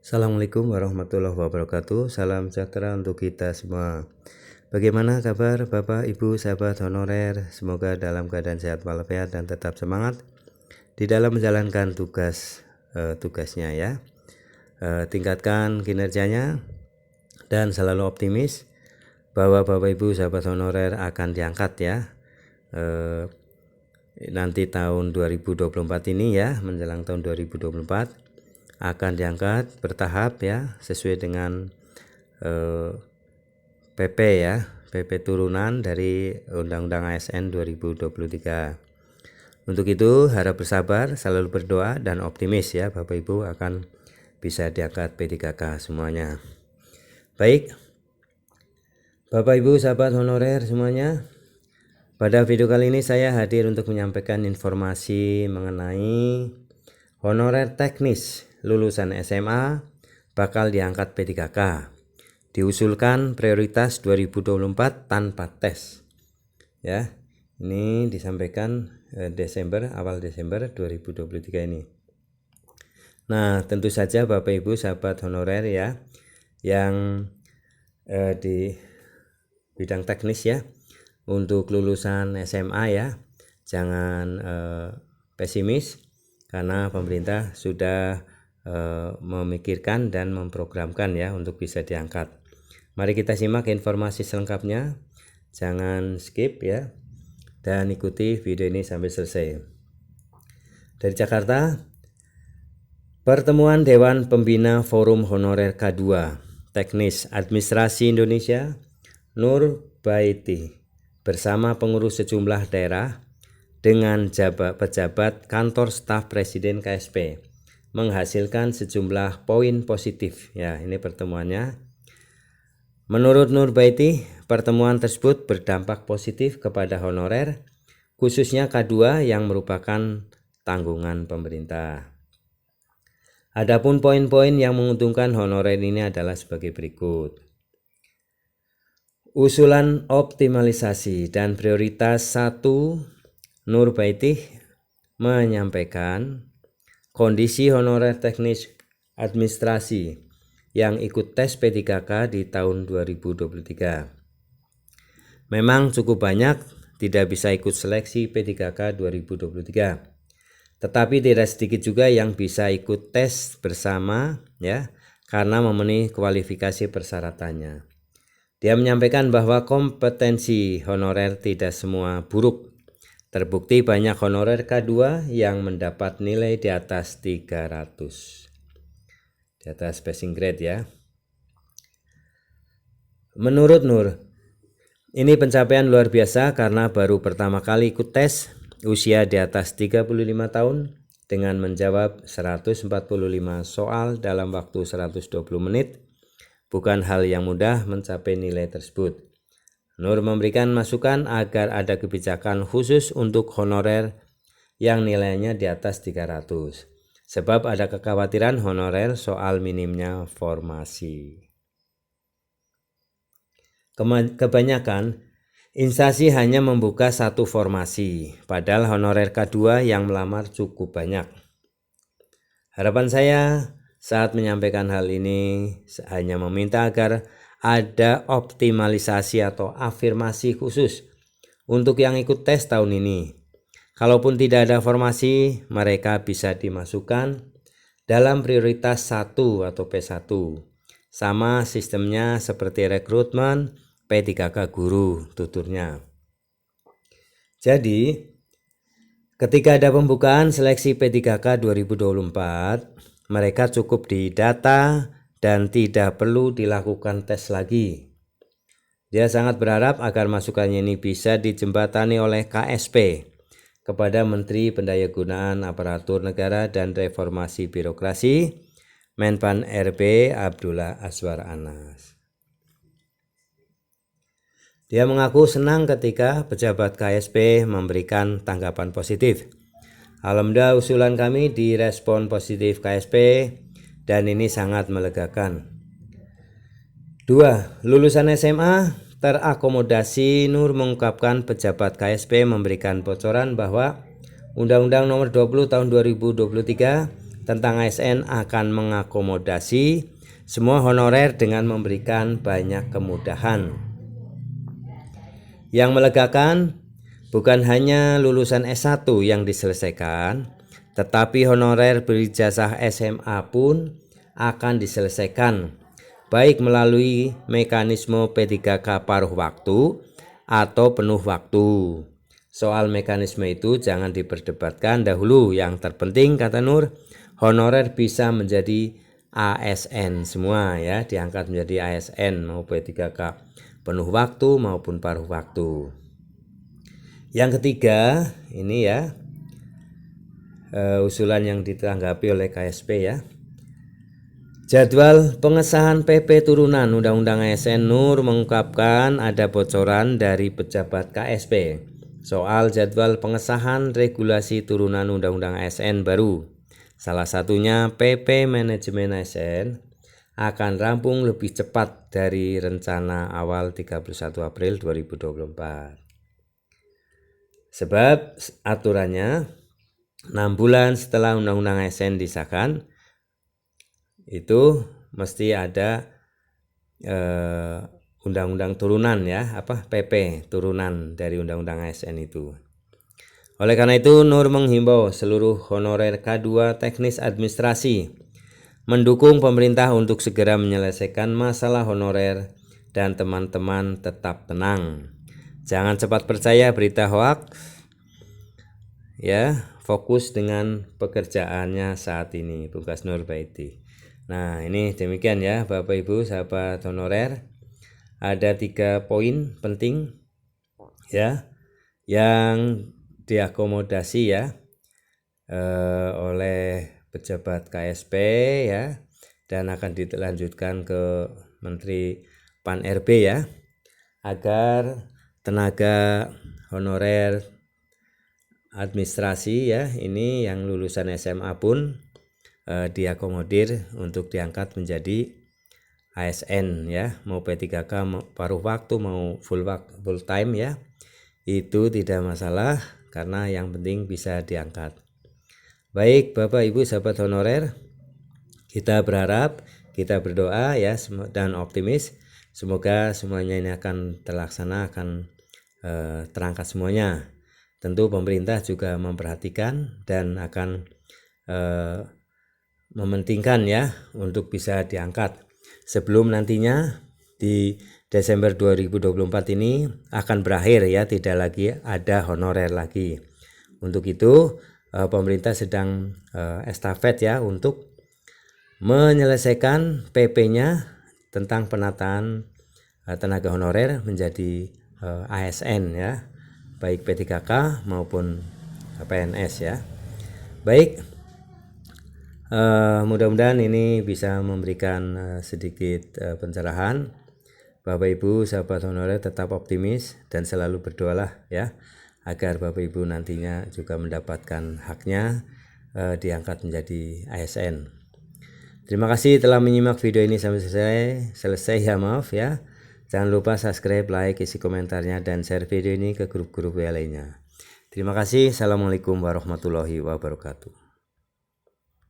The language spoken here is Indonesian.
Assalamualaikum warahmatullahi wabarakatuh. Salam sejahtera untuk kita semua. Bagaimana kabar Bapak, Ibu, sahabat honorer? Semoga dalam keadaan sehat walafiat dan tetap semangat di dalam menjalankan tugasnya ya. Tingkatkan kinerjanya dan selalu optimis bahwa Bapak Ibu sahabat honorer akan diangkat ya. Nanti tahun 2024 ini ya, menjelang tahun 2024 akan diangkat bertahap ya, sesuai dengan PP ya, PP turunan dari Undang-Undang ASN 2023. Untuk itu harap bersabar, selalu berdoa dan optimis ya Bapak Ibu akan bisa diangkat P3K semuanya. Baik Bapak Ibu sahabat honorer semuanya, pada video kali ini saya hadir untuk menyampaikan informasi mengenai honorer teknis lulusan SMA bakal diangkat P3K. Diusulkan prioritas 2024 tanpa tes. Ya, ini disampaikan awal Desember 2023 ini. Nah, tentu saja Bapak Ibu sahabat honorer ya, yang di bidang teknis ya, untuk lulusan SMA ya, jangan pesimis karena pemerintah sudah memikirkan dan memprogramkan ya untuk bisa diangkat. Mari kita simak informasi selengkapnya, jangan skip ya, dan ikuti video ini sampai selesai. Dari Jakarta, pertemuan Dewan Pembina Forum Honorer K2 Teknis Administrasi Indonesia Nur Baiti bersama pengurus sejumlah daerah dengan pejabat kantor staf Presiden KSP menghasilkan sejumlah poin positif ya. Ini pertemuannya. Menurut Nur Baiti, pertemuan tersebut berdampak positif kepada honorer, khususnya K2 yang merupakan tanggungan pemerintah. Adapun poin-poin yang menguntungkan honorer ini adalah sebagai berikut. Usulan optimalisasi dan prioritas 1, Nur Baiti menyampaikan kondisi honorer teknis administrasi yang ikut tes P3K di tahun 2023 memang cukup banyak tidak bisa ikut seleksi P3K 2023, tetapi tidak sedikit juga yang bisa ikut tes bersama ya, karena memenuhi kualifikasi persyaratannya. Dia menyampaikan bahwa kompetensi honorer tidak semua buruk. Terbukti banyak honorer K2 yang mendapat nilai di atas 300. Di atas passing grade ya. Menurut Nur, ini pencapaian luar biasa karena baru pertama kali ikut tes usia di atas 35 tahun dengan menjawab 145 soal dalam waktu 120 menit. Bukan hal yang mudah mencapai nilai tersebut. Nur memberikan masukan agar ada kebijakan khusus untuk honorer yang nilainya di atas 300. Sebab ada kekhawatiran honorer soal minimnya formasi. Kebanyakan instansi hanya membuka satu formasi, padahal honorer K2 yang melamar cukup banyak. Harapan saya saat menyampaikan hal ini hanya meminta agar ada optimalisasi atau afirmasi khusus untuk yang ikut tes tahun ini. Kalaupun tidak ada formasi, mereka bisa dimasukkan dalam prioritas 1 atau P1. Sama sistemnya seperti rekrutmen P3K guru, tuturnya. Jadi, ketika ada pembukaan seleksi P3K 2024, mereka cukup didata dan tidak perlu dilakukan tes lagi. Dia sangat berharap agar masukannya ini bisa dijembatani oleh KSP kepada Menteri Pendayagunaan Aparatur Negara dan Reformasi Birokrasi, Menpan RB Abdullah Azwar Anas. Dia mengaku senang ketika pejabat KSP memberikan tanggapan positif. Alhamdulillah usulan kami direspon positif KSP dan ini sangat melegakan. 2. Lulusan SMA terakomodasi. Nur mengungkapkan pejabat KSP memberikan bocoran bahwa Undang-Undang Nomor 20 Tahun 2023 tentang ASN akan mengakomodasi semua honorer dengan memberikan banyak kemudahan. Yang melegakan, bukan hanya lulusan S1 yang diselesaikan, tetapi honorer berijazah SMA pun akan diselesaikan, baik melalui mekanisme P3K paruh waktu atau penuh waktu. Soal mekanisme itu jangan diperdebatkan dahulu. Yang terpenting, kata Nur, honorer bisa menjadi ASN semua ya, diangkat menjadi ASN mau P3K penuh waktu maupun paruh waktu. Yang ketiga, ini ya usulan yang ditanggapi oleh KSP ya. Jadwal pengesahan PP turunan Undang-Undang ASN, Nur mengungkapkan ada bocoran dari pejabat KSP soal jadwal pengesahan regulasi turunan Undang-Undang ASN baru. Salah satunya PP Manajemen ASN akan rampung lebih cepat dari rencana awal 31 April 2024. Sebab aturannya 6 bulan setelah Undang-Undang ASN disahkan itu mesti ada undang-undang turunan ya, PP turunan dari Undang-Undang ASN itu. Oleh karena itu, Nur menghimbau seluruh honorer K2 teknis administrasi mendukung pemerintah untuk segera menyelesaikan masalah honorer dan teman-teman tetap tenang. Jangan cepat percaya berita hoaks. Ya, fokus dengan pekerjaannya saat ini, tugas Nur Baiti. Nah, ini demikian ya Bapak Ibu sahabat honorer. Ada 3 poin penting ya yang diakomodasi ya oleh pejabat KSP ya, dan akan dilanjutkan ke Menteri Pan RB ya, agar tenaga honorer administrasi ya ini yang lulusan SMA pun diakomodir untuk diangkat menjadi ASN ya, mau P3K mau paruh waktu mau full time ya, itu tidak masalah karena yang penting bisa diangkat. Baik Bapak Ibu sahabat honorer, kita berharap, kita berdoa ya dan optimis semoga semuanya ini akan terlaksana, akan terangkat semuanya. Tentu pemerintah juga memperhatikan dan akan mementingkan ya untuk bisa diangkat sebelum nantinya di Desember 2024 ini akan berakhir ya, tidak lagi ada honorer lagi. Untuk itu pemerintah sedang estafet ya untuk menyelesaikan PP-nya tentang penataan tenaga honorer menjadi ASN ya, baik P3K maupun PNS ya. Baik, mudah-mudahan ini bisa memberikan sedikit pencerahan. Bapak Ibu sahabat honorer tetap optimis dan selalu berdoalah ya agar Bapak Ibu nantinya juga mendapatkan haknya diangkat menjadi ASN. Terima kasih telah menyimak video ini sampai selesai ya, maaf ya. Jangan lupa subscribe, like, isi komentarnya dan share video ini ke grup-grup lainnya. Terima kasih. Assalamualaikum warahmatullahi wabarakatuh.